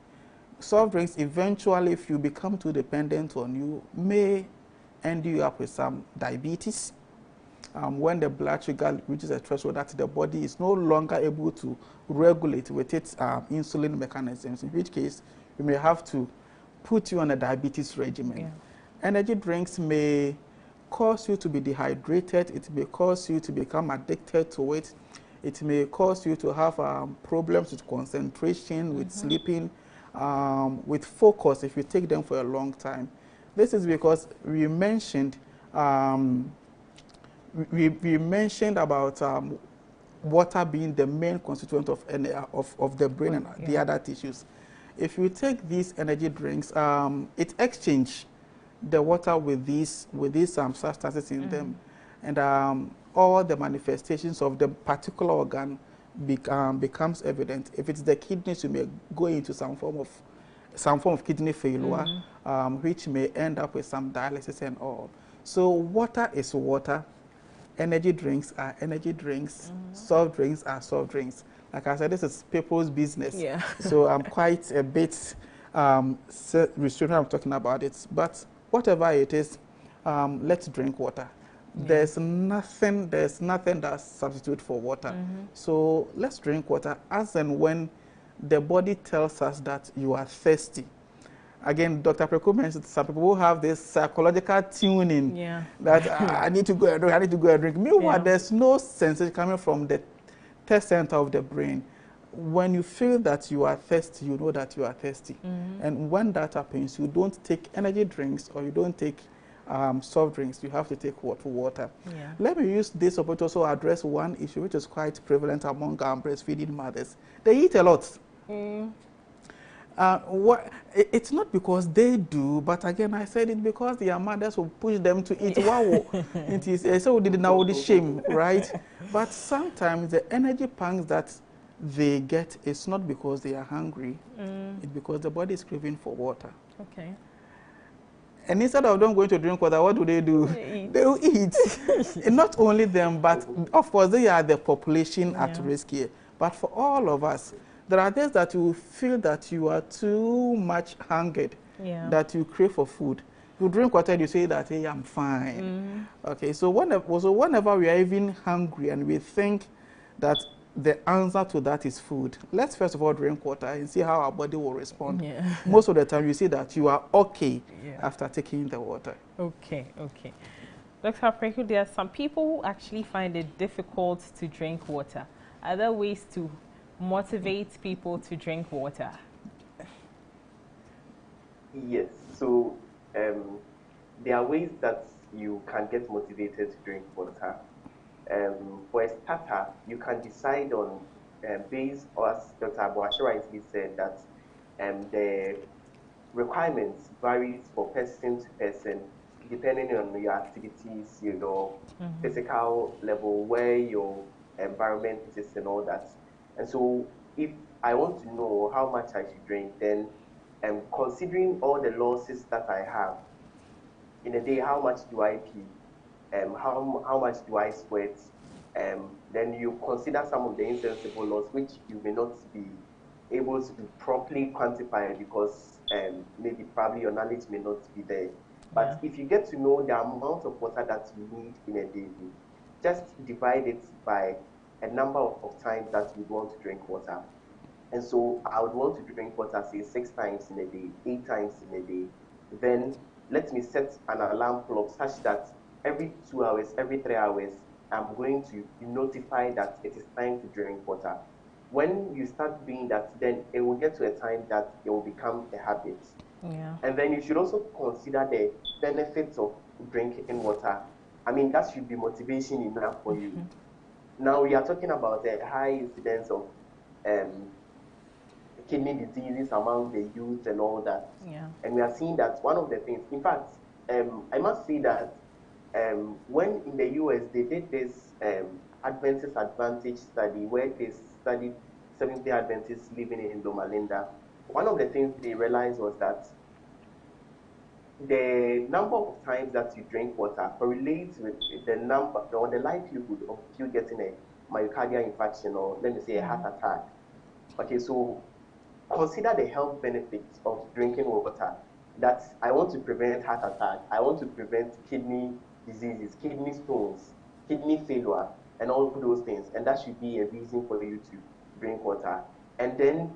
Soft drinks, eventually, if you become too dependent on you, may end you up with some diabetes. When the blood sugar reaches a threshold that the body is no longer able to regulate with its insulin mechanisms, in which case we may have to put you on a diabetes regimen. Energy drinks may cause you to be dehydrated. It may cause you to become addicted to it. It may cause you to have problems with concentration, with sleeping, with focus if you take them for a long time. This is because we mentioned about water being the main constituent of the brain and the other tissues. If you take these energy drinks, it exchanges the water with these substances in them, and all the manifestations of the particular organ becomes evident. If it's the kidneys, you may go into some form of kidney failure, which may end up with some dialysis and all. So water is water. Energy drinks are energy drinks. Soft drinks are soft drinks. Like I said, this is people's business. So I'm quite a bit restricted when I'm talking about it. But whatever it is, let's drink water. There's nothing that substitutes for water. So let's drink water as and when the body tells us that you are thirsty. Again, Dr. Preku mentioned some people who have this psychological tuning that I need to go and drink, I need to go and drink. Meanwhile, there's no sensation coming from the test center of the brain. When you feel that you are thirsty, you know that you are thirsty. And when that happens, you don't take energy drinks or you don't take soft drinks. You have to take water. Let me use this opportunity to also address one issue which is quite prevalent among breastfeeding mothers. They eat a lot. It's not because they do, but again, I said it because their mothers will push them to eat. Wow, it is so did now the shame, right? But sometimes the energy pangs that they get, it's not because they are hungry, it's because the body is craving for water. Okay. And instead of them going to drink water, what do? They will eat. And not only them, but of course they are the population at risk here. But for all of us, there are days that you feel that you are too much hungered, that you crave for food. You drink water and you say that, hey, I'm fine. Okay, so whenever we are even hungry and we think that the answer to that is food, let's first of all drink water and see how our body will respond. Most of the time you see that you are okay after taking the water. Okay. Dr. Preku, there are some people who actually find it difficult to drink water. Are there ways to motivate people to drink water? Yes, so there are ways that you can get motivated to drink water. For a starter, you can decide on, based, or as Dr. Aboache rightly said, that the requirements varies for person to person, depending on your activities, your physical level, where your environment is and all that. And so if I want to know how much I should drink, then considering all the losses that I have in a day, how much do I pee? How much do I sweat? Then you consider some of the insensible loss, which you may not be able to properly quantify because maybe probably your knowledge may not be there. But if you get to know the amount of water that you need in a day, just divide it by a number of times that you want to drink water. And so I would want to drink water, say 6 times in a day, 8 times in a day. Then let me set an alarm clock such that every 2 hours, every 3 hours, I'm going to notify that it is time to drink water. When you start doing that, then it will get to a time that it will become a habit. And then you should also consider the benefits of drinking water. I mean, that should be motivation enough for you. Now we are talking about the high incidence of kidney diseases among the youth and all that. And we are seeing that one of the things, in fact, I must say that when in the US they did this Adventist Advantage study where they studied Seventh-day Adventists living in Loma Linda, one of the things they realized was that the number of times that you drink water correlates with the number or the likelihood of you getting a myocardial infarction or let me say a heart attack. Okay, so consider the health benefits of drinking water. That I want to prevent heart attack, I want to prevent kidney diseases, kidney stones, kidney failure, and all those things. And that should be a reason for you to drink water. And then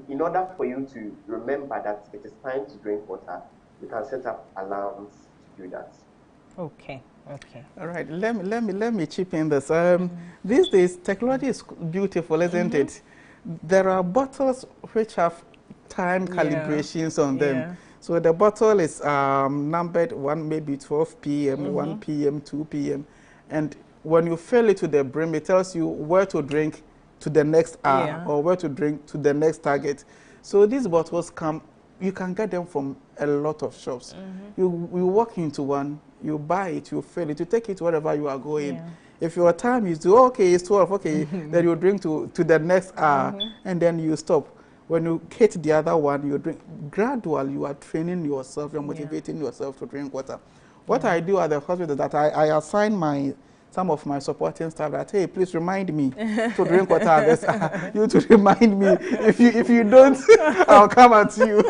in order for you to remember that it is time to drink water, you can set up alarms to do that. Okay. All right. Let me chip in this. These days, technology is beautiful, isn't it? There are bottles which have time calibrations on them. So the bottle is numbered 1, maybe 12 p.m., 1 p.m., 2 p.m. And when you fill it to the brim, it tells you where to drink to the next hour or where to drink to the next target. So these bottles you can get them from a lot of shops. You walk into one, you buy it, you fill it, you take it wherever you are going. If your time is okay, it's 12, okay, then you drink to the next hour and then you stop. When you hit the other one, you drink. Gradually, you are training yourself, you're motivating yourself to drink water. What I do at the hospital is that I assign some of my supporting staff that, hey, please remind me to drink water at this hour. You to remind me. If you don't, I'll come at you.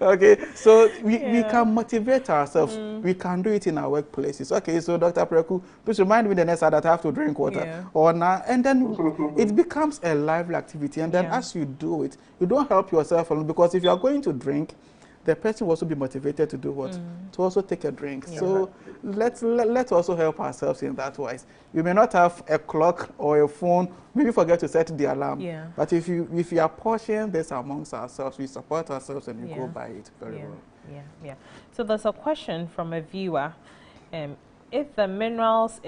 Okay, so we can motivate ourselves. We can do it in our workplaces. Okay, so Dr. Preku, please remind me the next hour that I have to drink water. Or now, and then it becomes a lively activity. And then as you do it, you don't help yourself alone, because if you are going to drink, the person will also be motivated to do what? To also take a drink. So let's also help ourselves in that wise. You may not have a clock or a phone, maybe forget to set the alarm. But if you are portioning this amongst ourselves, we support ourselves and we go by it very well. So there's a question from a viewer. If the minerals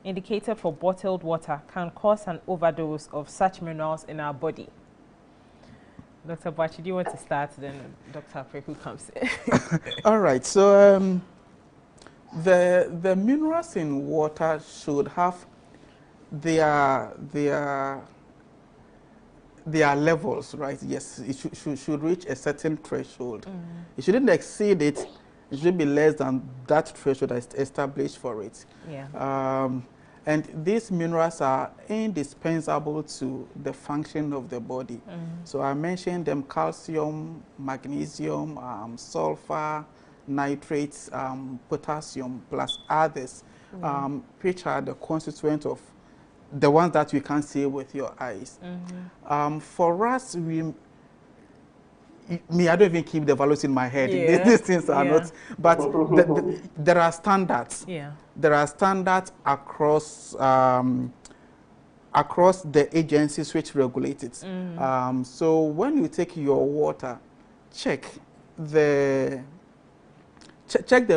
indicated for bottled water can cause an overdose of such minerals in our body. Dr. Bachi, do you want to start? Then Dr. Preku comes in. All right. So the minerals in water should have their there are levels, right? Yes, it should reach a certain threshold. It shouldn't exceed it. It should be less than that threshold that's established for it. Yeah. And these minerals are indispensable to the function of the body. So I mentioned them: calcium, magnesium, sulfur, nitrates, potassium, plus others, which are the constituents of the ones that you can't see with your eyes. For us, I don't even keep the values in my head. Yeah. These things are not, but there are standards. Yeah. There are standards across across the agencies which regulate it. So when you take your water, check the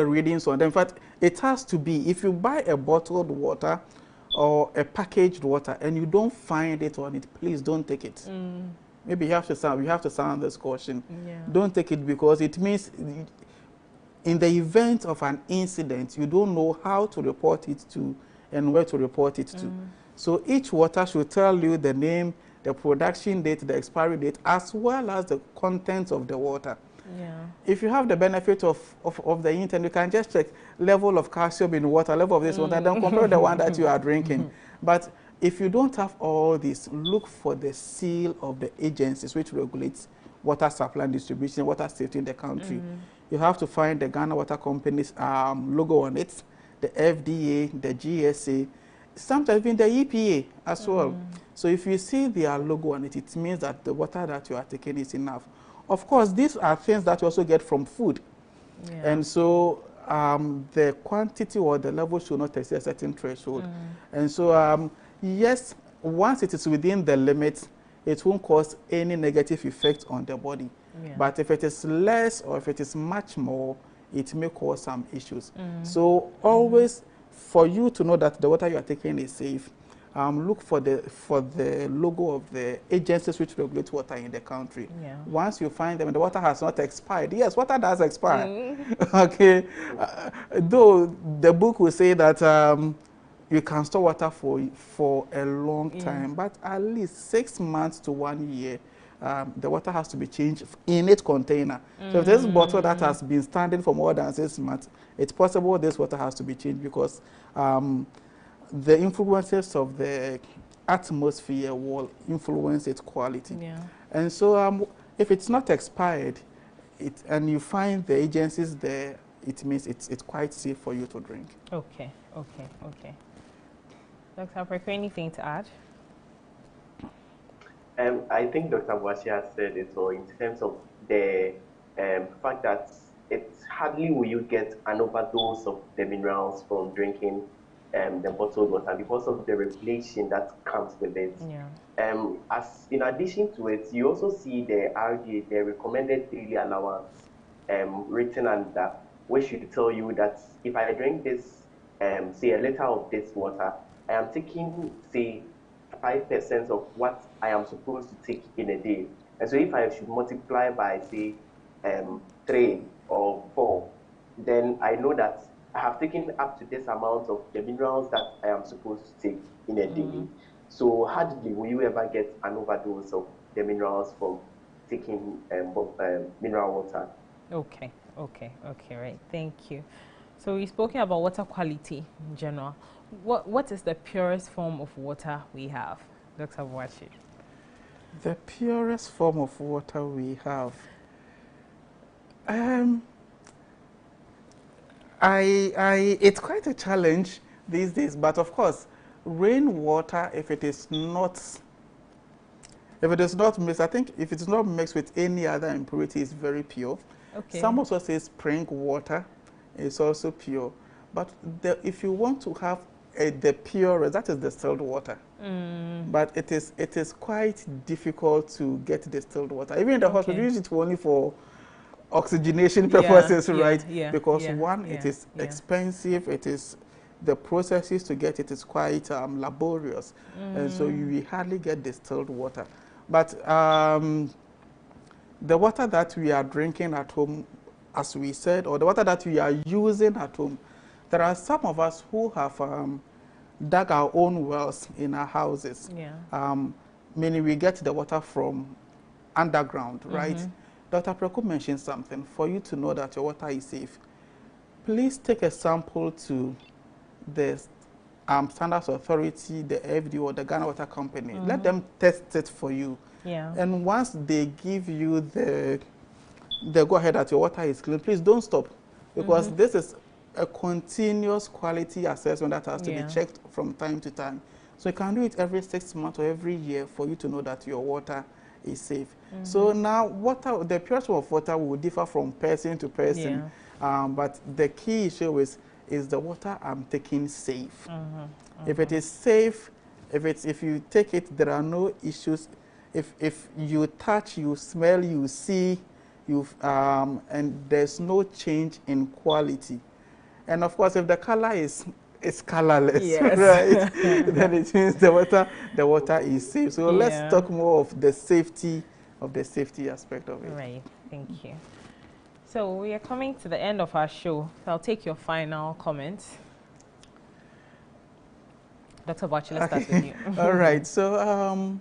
readings on them. In fact, it has to be, if you buy a bottled water or a packaged water and you don't find it on it, please don't take it. Maybe you have to sound this caution. Yeah. Don't take it, because it means in the event of an incident, you don't know how to report it to and where to report it to. So each water should tell you the name, the production date, the expiry date, as well as the contents of the water. Yeah. If you have the benefit of the internet, you can just check level of calcium in water, level of this water, and then compare the one that you are drinking. But if you don't have all this, look for the seal of the agencies which regulates water supply and distribution, water safety in the country. You have to find the Ghana Water Company's logo on it, the FDA, the GSA, sometimes even the EPA as well. So if you see their logo on it, it means that the water that you are taking is enough. Of course, these are things that you also get from food. Yeah. And so the quantity or the level should not exceed a certain threshold. And so, yes, once it is within the limit, it won't cause any negative effect on the body. Yeah. But if it is less or if it is much more, it may cause some issues. So always, for you to know that the water you are taking is safe, look for the logo of the agencies which regulate water in the country. Yeah. Once you find them, the water has not expired. Yes, water does expire. Okay, though the book will say that you can store water for a long time, but at least 6 months to 1 year, the water has to be changed in its container. So if there's a bottle that has been standing for more than 6 months, it's possible this water has to be changed, because the influences of the atmosphere will influence its quality. Yeah. And so if it's not expired, and you find the agencies there, it means it's quite safe for you to drink. Okay. Dr. Apreko, anything to add? I think Dr. Boakye has said it all in terms of the fact that it's hardly will you get an overdose of the minerals from drinking the bottled water, because of the regulation that comes with it. Yeah. As in addition to it, you also see the RDA, the recommended daily allowance, written under, which should tell you that if I drink this, say a liter of this water, I am taking, say, 5% of what I am supposed to take in a day. And so if I should multiply by, say, 3 or 4, then I know that I have taken up to this amount of the minerals that I am supposed to take in a day. So hardly will you ever get an overdose of the minerals from taking mineral water. Okay, right. Thank you. So we've spoken about water quality in general. What is the purest form of water we have, Dr. Boakye? The purest form of water we have. It's quite a challenge these days, but of course, rainwater, if it is not mixed, I think if it's not mixed with any other impurity, it's very pure. Okay. Some also say spring water is also pure, but if you want to have the purest, that is distilled water. But it is quite difficult to get distilled water. Even in the hospital, we use it only for oxygenation purposes, right? Because one, it is expensive. It is the processes to get it is quite laborious, and so you hardly get distilled water. But the water that we are drinking at home, as we said, or the water that we are using at home, there are some of us who have dug our own wells in our houses. meaning we get the water from underground, right? Dr. Preku mentioned something. For you to know that your water is safe, please take a sample to the Standards Authority, the FD, or the Ghana Water Company. Let them test it for you. Yeah. And once they give you the go ahead that your water is clean, please don't stop, because this is a continuous quality assessment that has to be checked from time to time. So you can do it every 6 months or every year for you to know that your water is safe. So now the purity of water will differ from person to person, but the key issue is the water I'm taking safe. If it is safe, if you take it, there are no issues. If you touch, you smell, you see, and there's no change in quality. And of course, if the color is colorless, right, then it means the water is safe. So let's talk more of the safety aspect of it. Right. Thank you. So we are coming to the end of our show. So I'll take your final comments. Dr. Bachi, let's start with you. All right. So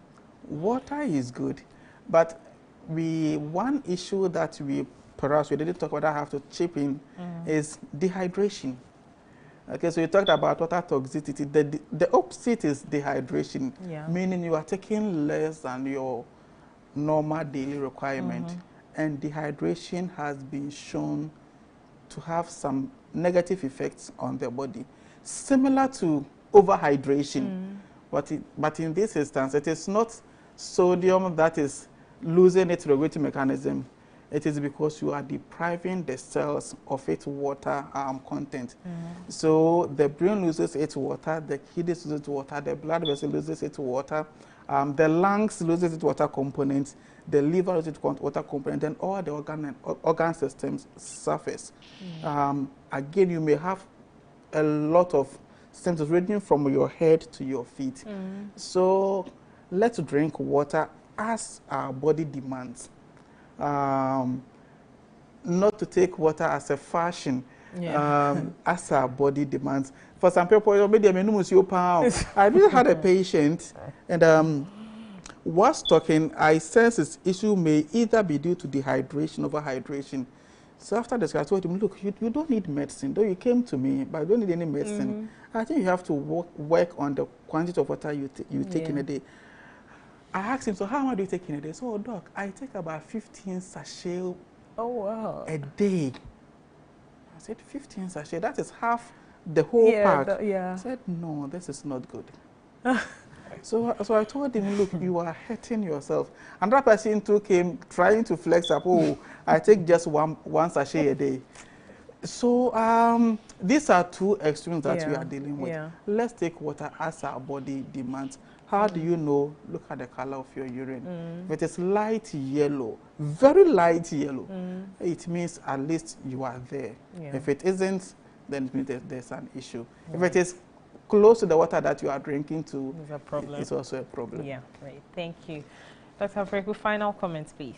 water is good, but one issue that perhaps we didn't talk about, I have to chip in, is dehydration. Okay, so you talked about water toxicity. The opposite is dehydration, meaning you are taking less than your normal daily requirement. And dehydration has been shown to have some negative effects on the body, similar to overhydration. But in this instance, it is not sodium that is losing its regulating mechanism. It is because you are depriving the cells of its water content. So the brain loses its water, the kidneys loses its water, the blood vessel loses its water, the lungs loses its water components, the liver loses its water component, and all the organ systems suffers. Again, you may have a lot of symptoms ranging from your head to your feet. So let's drink water as our body demands. Not to take water as a fashion, as our body demands. For some people, I just had a patient, and whilst talking, I sense this issue may either be due to dehydration, overhydration. So after this, I told him, look, you don't need medicine. Though you came to me, but you don't need any medicine. I think you have to work on the quantity of water you take in a day. I asked him, so how much do you take in a day? So, doc, I take about 15 sachets a day. I said, 15 sachets? That is half the whole pack. I said, no, this is not good. So I told him, look, you are hurting yourself. Another person too came trying to flex up, oh, I take just one sachet a day. So these are two extremes that we are dealing with. Let's take water as our body demands. How do you know? Look at the color of your urine. If it is light yellow, very light yellow, it means at least you are there. If it isn't, then it means there's an issue. If it is close to the water that you are drinking to, it's also a problem. Yeah, right. Thank you. Dr. Preku, final comments, please.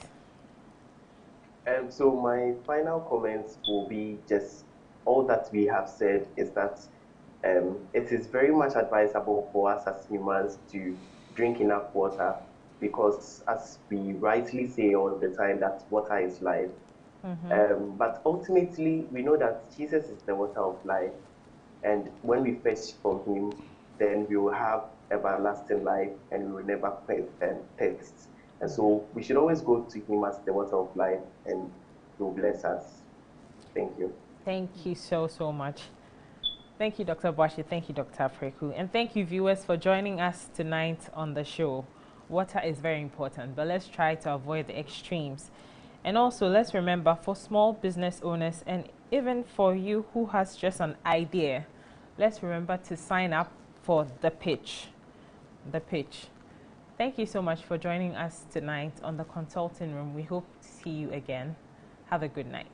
So my final comments will be just all that we have said is that it is very much advisable for us as humans to drink enough water, because as we rightly say all the time, that water is life. But ultimately, we know that Jesus is the water of life. And when we fetch from him, then we will have everlasting life and we will never thirst. And so we should always go to him as the water of life, and he will bless us. Thank you. Thank you so much. Thank you, Dr. Bashi. Thank you, Dr. Preku. And thank you, viewers, for joining us tonight on the show. Water is very important, but let's try to avoid the extremes. And also, let's remember, for small business owners and even for you who has just an idea, let's remember to sign up for the pitch. Thank you so much for joining us tonight on the Consulting Room. We hope to see you again. Have a good night.